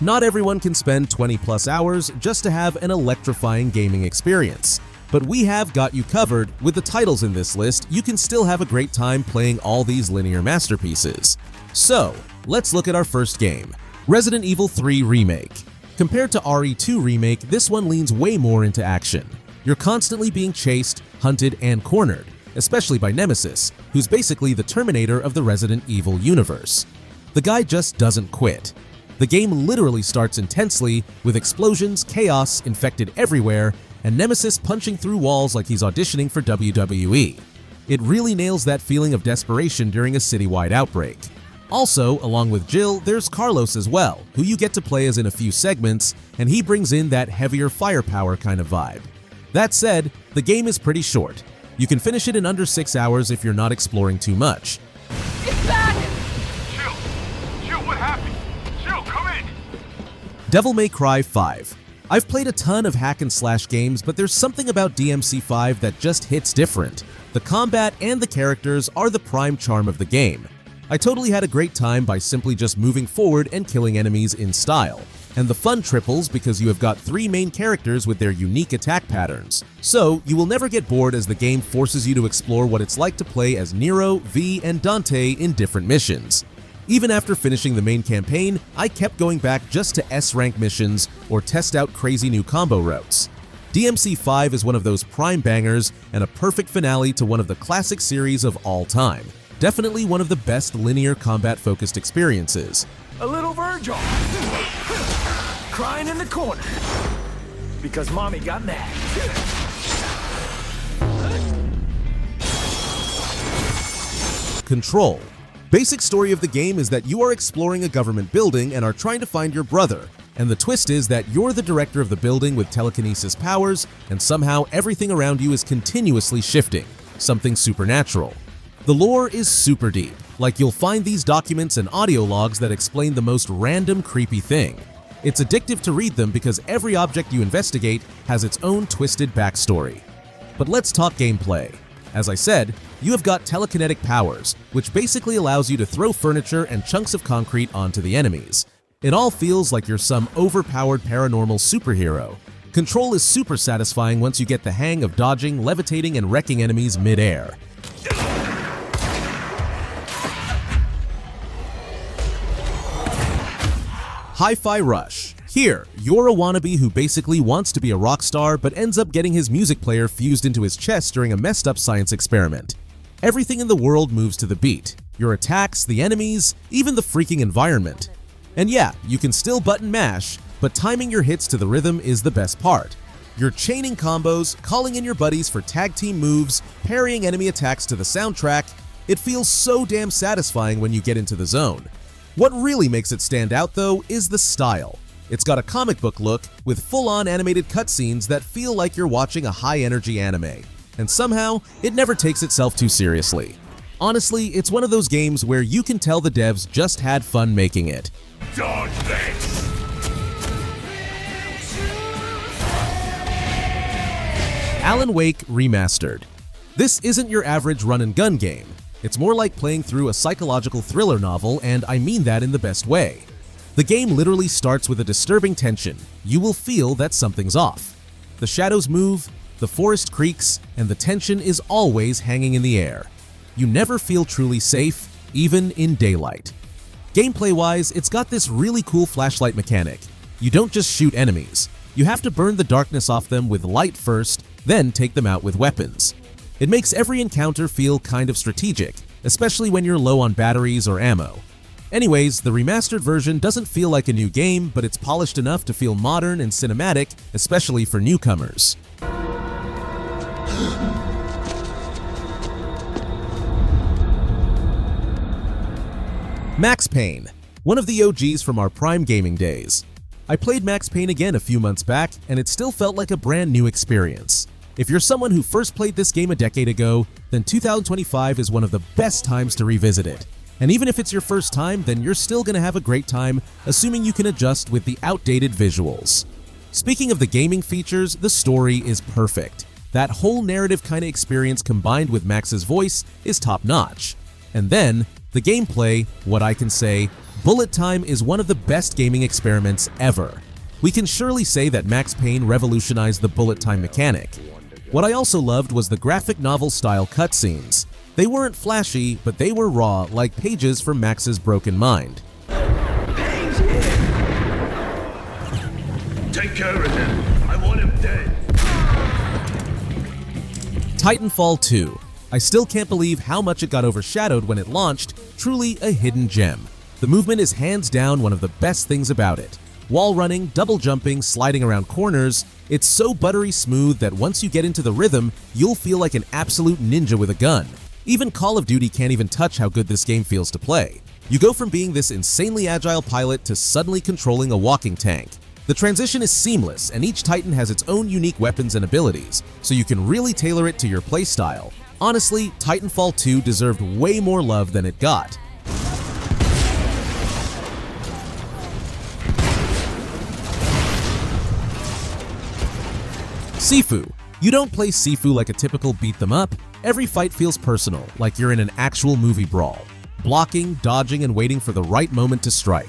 Not everyone can spend 20+ hours just to have an electrifying gaming experience. But we have got you covered. With the titles in this list, you can still have a great time playing all these linear masterpieces. So, let's look at our first game, Resident Evil 3 Remake. Compared to RE2 Remake, this one leans way more into action. You're constantly being chased, hunted, and cornered, especially by Nemesis, who's basically the Terminator of the Resident Evil universe. The guy just doesn't quit. The game literally starts intensely, with explosions, chaos, infected everywhere, and Nemesis punching through walls like he's auditioning for WWE. It really nails that feeling of desperation during a citywide outbreak. Also, along with Jill, there's Carlos as well, who you get to play as in a few segments, and he brings in that heavier firepower kind of vibe. That said, the game is pretty short. You can finish it in under 6 hours if you're not exploring too much. Get back! Jill, what happened? Jill, come in! Devil May Cry 5. I've played a ton of hack-and-slash games, but there's something about DMC5 that just hits different. The combat and the characters are the prime charm of the game. I totally had a great time by simply just moving forward and killing enemies in style. And the fun triples because you have got 3 main characters with their unique attack patterns. So, you will never get bored as the game forces you to explore what it's like to play as Nero, V, and Dante in different missions. Even after finishing the main campaign, I kept going back just to S-rank missions or test out crazy new combo routes. DMC5 is one of those prime bangers and a perfect finale to one of the classic series of all time. Definitely one of the best linear combat-focused experiences. A little Virgil crying in the corner because mommy got mad. Control. Basic story of the game is that you are exploring a government building and are trying to find your brother, and the twist is that you're the director of the building with telekinesis powers, and somehow everything around you is continuously shifting, something supernatural. The lore is super deep, like you'll find these documents and audio logs that explain the most random creepy thing. It's addictive to read them because every object you investigate has its own twisted backstory. But let's talk gameplay. As I said, you have got telekinetic powers, which basically allows you to throw furniture and chunks of concrete onto the enemies. It all feels like you're some overpowered paranormal superhero. Control is super satisfying once you get the hang of dodging, levitating, and wrecking enemies mid-air. Hi-Fi Rush. Here, you're a wannabe who basically wants to be a rock star but ends up getting his music player fused into his chest during a messed up science experiment. Everything in the world moves to the beat. Your attacks, the enemies, even the freaking environment. And yeah, you can still button mash, but timing your hits to the rhythm is the best part. You're chaining combos, calling in your buddies for tag team moves, parrying enemy attacks to the soundtrack. It feels so damn satisfying when you get into the zone. What really makes it stand out though is the style. It's got a comic book look with full-on animated cutscenes that feel like you're watching a high-energy anime. And somehow, it never takes itself too seriously. Honestly, it's one of those games where you can tell the devs just had fun making it. Dodge this! Alan Wake Remastered. This isn't your average run-and-gun game. It's more like playing through a psychological thriller novel, and I mean that in the best way. The game literally starts with a disturbing tension. You will feel that something's off. The shadows move, the forest creaks, and the tension is always hanging in the air. You never feel truly safe, even in daylight. Gameplay-wise, it's got this really cool flashlight mechanic. You don't just shoot enemies. You have to burn the darkness off them with light first, then take them out with weapons. It makes every encounter feel kind of strategic, especially when you're low on batteries or ammo. Anyways, the remastered version doesn't feel like a new game, but it's polished enough to feel modern and cinematic, especially for newcomers. Max Payne, one of the OGs from our prime gaming days. I played Max Payne again a few months back, and it still felt like a brand new experience. If you're someone who first played this game a decade ago, then 2025 is one of the best times to revisit it. And even if it's your first time, then you're still gonna have a great time, assuming you can adjust with the outdated visuals. Speaking of the gaming features, the story is perfect. That whole narrative kind of experience combined with Max's voice is top-notch. And then, the gameplay, what I can say, Bullet time is one of the best gaming experiments ever. We can surely say that Max Payne revolutionized the bullet time mechanic. What I also loved was the graphic novel-style cutscenes. They weren't flashy, but they were raw, like pages from Max's broken mind. Take care of him. I want him dead. Titanfall 2. I still can't believe how much it got overshadowed when it launched, truly a hidden gem. The movement is hands down one of the best things about it. Wall running, double jumping, sliding around corners, it's so buttery smooth that once you get into the rhythm, you'll feel like an absolute ninja with a gun. Even Call of Duty can't even touch how good this game feels to play. You go from being this insanely agile pilot to suddenly controlling a walking tank. The transition is seamless, and each Titan has its own unique weapons and abilities, so you can really tailor it to your playstyle. Honestly, Titanfall 2 deserved way more love than it got. Sifu. You don't play Sifu like a typical beat-them-up. Every fight feels personal, like you're in an actual movie brawl. Blocking, dodging, and waiting for the right moment to strike.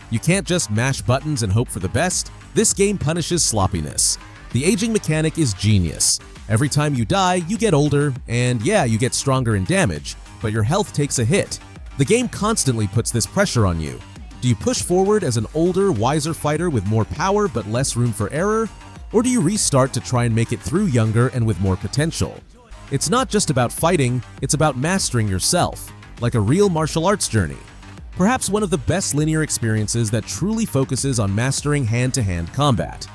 You can't just mash buttons and hope for the best. This game punishes sloppiness. The aging mechanic is genius. Every time you die, you get older, and yeah, you get stronger in damage, but your health takes a hit. The game constantly puts this pressure on you. Do you push forward as an older, wiser fighter with more power but less room for error? Or do you restart to try and make it through younger and with more potential? It's not just about fighting, it's about mastering yourself, like a real martial arts journey. Perhaps one of the best linear experiences that truly focuses on mastering hand-to-hand combat.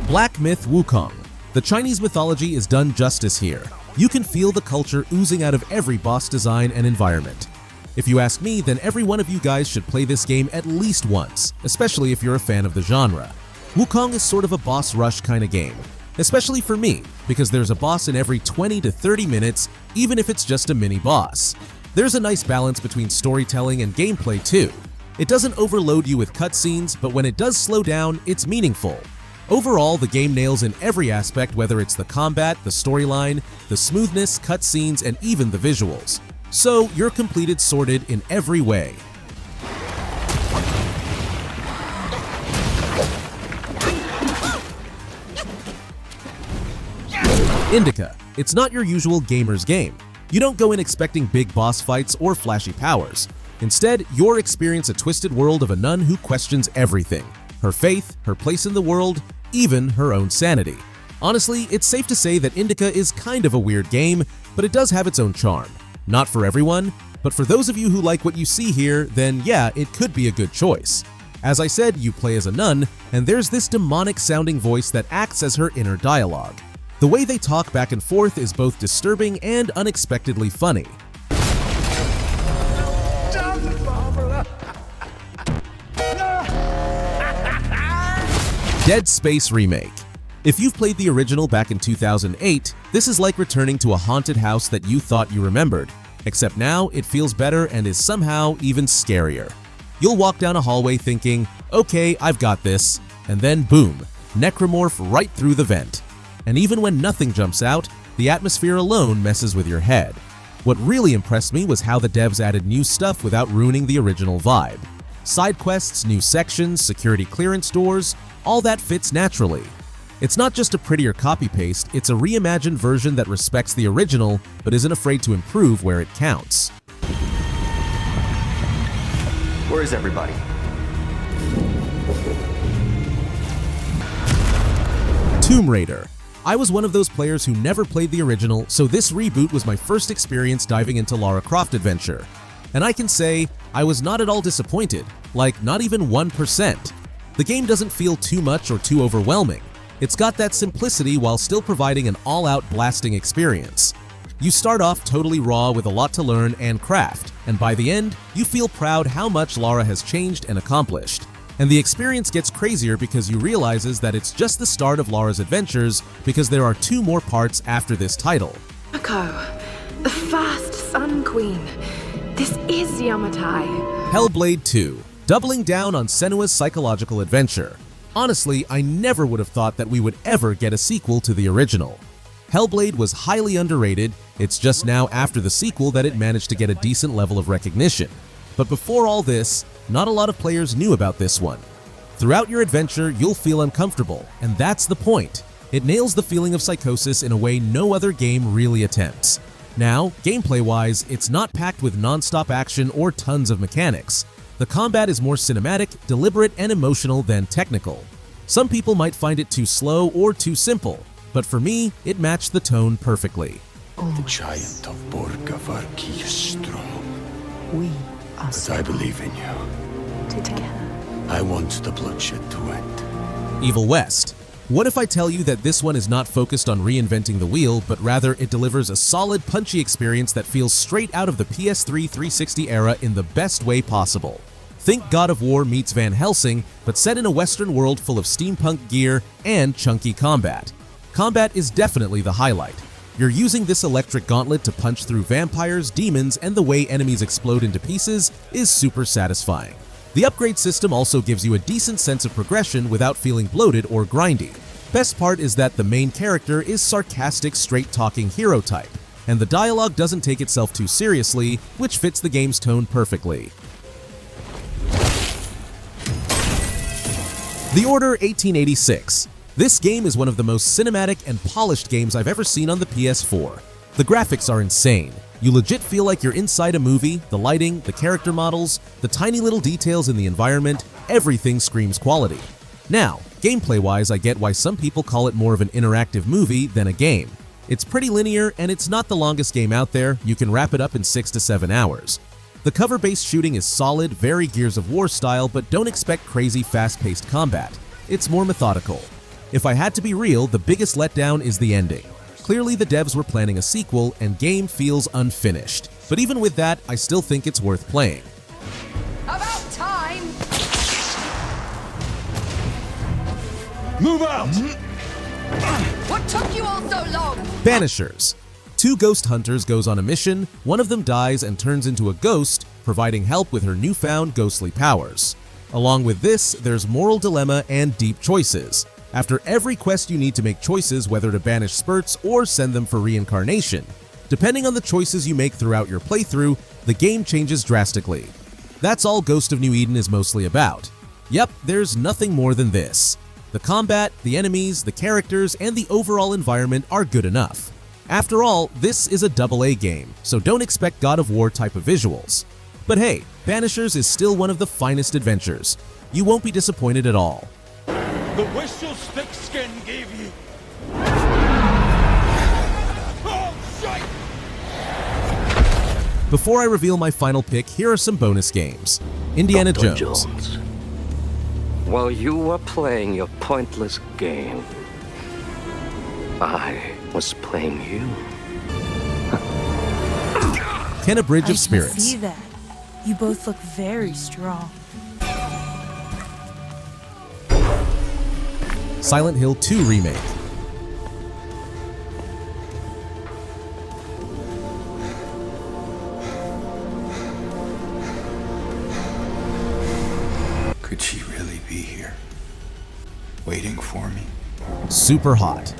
Black Myth Wukong. The Chinese mythology is done justice here. You can feel the culture oozing out of every boss design and environment. If you ask me, then every one of you guys should play this game at least once, especially if you're a fan of the genre. Wukong is sort of a boss rush kind of game, especially for me, because there's a boss in every 20 to 30 minutes, even if it's just a mini boss. There's a nice balance between storytelling and gameplay too. It doesn't overload you with cutscenes, but when it does slow down, it's meaningful. Overall, the game nails in every aspect, whether it's the combat, the storyline, the smoothness, cutscenes, and even the visuals. So, you're completed sorted in every way. Indika. It's not your usual gamer's game. You don't go in expecting big boss fights or flashy powers. Instead, you'll experience a twisted world of a nun who questions everything. Her faith, her place in the world, even her own sanity. Honestly, it's safe to say that Indika is kind of a weird game, but it does have its own charm. Not for everyone, but for those of you who like what you see here, then yeah, it could be a good choice. As I said, you play as a nun, and there's this demonic-sounding voice that acts as her inner dialogue. The way they talk back and forth is both disturbing and unexpectedly funny. Dead Space Remake. If you've played the original back in 2008, this is like returning to a haunted house that you thought you remembered, except now it feels better and is somehow even scarier. You'll walk down a hallway thinking, okay, I've got this, and then boom, necromorph right through the vent. And even when nothing jumps out, the atmosphere alone messes with your head. What really impressed me was how the devs added new stuff without ruining the original vibe. Side quests, new sections, security clearance doors, all that fits naturally. It's not just a prettier copy-paste, it's a reimagined version that respects the original but isn't afraid to improve where it counts. Where is everybody? Tomb Raider. I was one of those players who never played the original, so this reboot was my first experience diving into Lara Croft adventure. And I can say, I was not at all disappointed, like not even 1%. The game doesn't feel too much or too overwhelming. It's got that simplicity while still providing an all-out blasting experience. You start off totally raw with a lot to learn and craft, and by the end, you feel proud how much Lara has changed and accomplished. And the experience gets crazier because you realizes that it's just the start of Lara's adventures because there are 2 more parts after this title. Yoko, the first Sun Queen. This is Yamatai. Hellblade 2, doubling down on Senua's psychological adventure. Honestly, I never would have thought that we would ever get a sequel to the original. Hellblade was highly underrated, it's just now after the sequel that it managed to get a decent level of recognition. But before all this, not a lot of players knew about this one. Throughout your adventure, you'll feel uncomfortable, and that's the point. It nails the feeling of psychosis in a way no other game really attempts. Now, gameplay-wise, it's not packed with non-stop action or tons of mechanics. The combat is more cinematic, deliberate, and emotional than technical. Some people might find it too slow or too simple, but for me, it matched the tone perfectly. The giant of Borgavarki is strong. We are But I believe in you. together. I want the bloodshed to end. Evil West. What if I tell you that this one is not focused on reinventing the wheel, but rather it delivers a solid, punchy experience that feels straight out of the PS3 360 era in the best way possible? Think God of War meets Van Helsing, but set in a Western world full of steampunk gear and chunky combat. Combat is definitely the highlight. You're using this electric gauntlet to punch through vampires, demons, and the way enemies explode into pieces is super satisfying. The upgrade system also gives you a decent sense of progression without feeling bloated or grindy. Best part is that the main character is sarcastic, straight-talking hero type, and the dialogue doesn't take itself too seriously, which fits the game's tone perfectly. The Order 1886. This game is one of the most cinematic and polished games I've ever seen on the PS4. The graphics are insane. You legit feel like you're inside a movie, the lighting, the character models, the tiny little details in the environment, everything screams quality. Now, gameplay-wise, I get why some people call it more of an interactive movie than a game. It's pretty linear, and it's not the longest game out there. You can wrap it up in 6 to 7 hours. The cover-based shooting is solid, very Gears of War style, but don't expect crazy fast-paced combat. It's more methodical. If I had to be real, the biggest letdown is the ending. Clearly the devs were planning a sequel and game feels unfinished. But even with that, I still think it's worth playing. About time! Move out! What took you all so long? Banishers. 2 ghost hunters goes on a mission, one of them dies and turns into a ghost, providing help with her newfound ghostly powers. Along with this, there's moral dilemma and deep choices. After every quest you need to make choices whether to banish spurts or send them for reincarnation. Depending on the choices you make throughout your playthrough, the game changes drastically. That's all Ghost of New Eden is mostly about. Yep, there's nothing more than this. The combat, the enemies, the characters, and the overall environment are good enough. After all, this is a AA game, so don't expect God of War type of visuals. But hey, Banishers is still one of the finest adventures. You won't be disappointed at all. The wish your thick skin gave you. Oh, shite! Before I reveal my final pick, here are some bonus games. Indiana Dr. Jones. While you were playing your pointless game, I was playing you. Ken, a Bridge I of Spirits. can see that. You both look very strong. Silent Hill 2 Remake. Could she really be here? Waiting for me? Super Hot.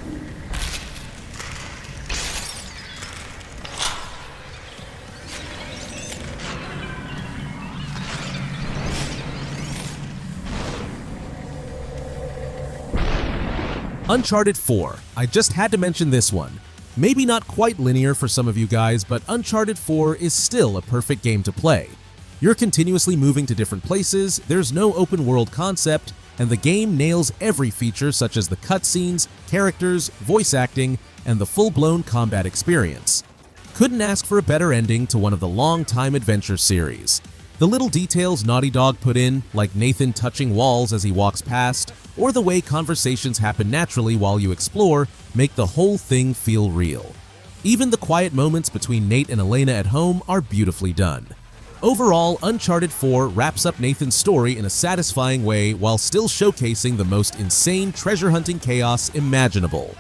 Uncharted 4. I just had to mention this one. Maybe not quite linear for some of you guys, but Uncharted 4 is still a perfect game to play. You're continuously moving to different places, there's no open world concept, and the game nails every feature such as the cutscenes, characters, voice acting, and the full-blown combat experience. Couldn't ask for a better ending to one of the long-time adventure series. The little details Naughty Dog put in, like Nathan touching walls as he walks past, or the way conversations happen naturally while you explore, make the whole thing feel real. Even the quiet moments between Nate and Elena at home are beautifully done. Overall, Uncharted 4 wraps up Nathan's story in a satisfying way while still showcasing the most insane treasure hunting chaos imaginable.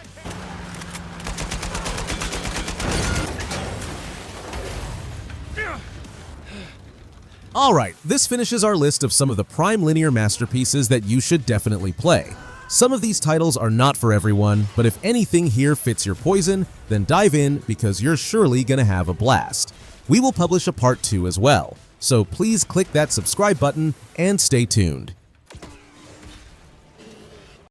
Alright, this finishes our list of some of the prime linear masterpieces that you should definitely play. Some of these titles are not for everyone, but if anything here fits your poison, then dive in because you're surely gonna have a blast. We will publish a part 2 as well, so please click that subscribe button and stay tuned.